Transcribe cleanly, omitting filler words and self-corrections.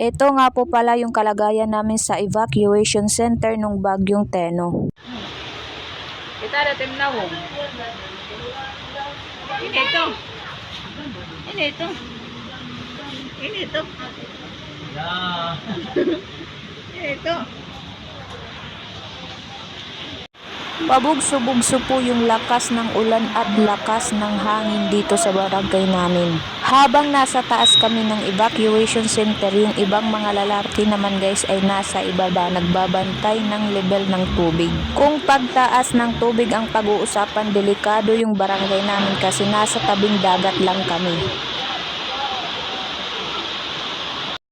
Ito nga po pala yung kalagayan namin sa evacuation center nung bagyong Teno. Kita ada tim nawong. Ini ito. Ini ito. Ini ito. Ya. Ini ito. Pabugso-bugso po yung lakas ng ulan at lakas ng hangin dito sa barangay namin. Habang nasa taas kami ng evacuation center, yung ibang mga lalaki naman guys ay nasa ibaba nagbabantay ng level ng tubig. Kung pagtaas ng tubig ang pag-uusapan, delikado yung barangay namin kasi nasa tabing dagat lang kami.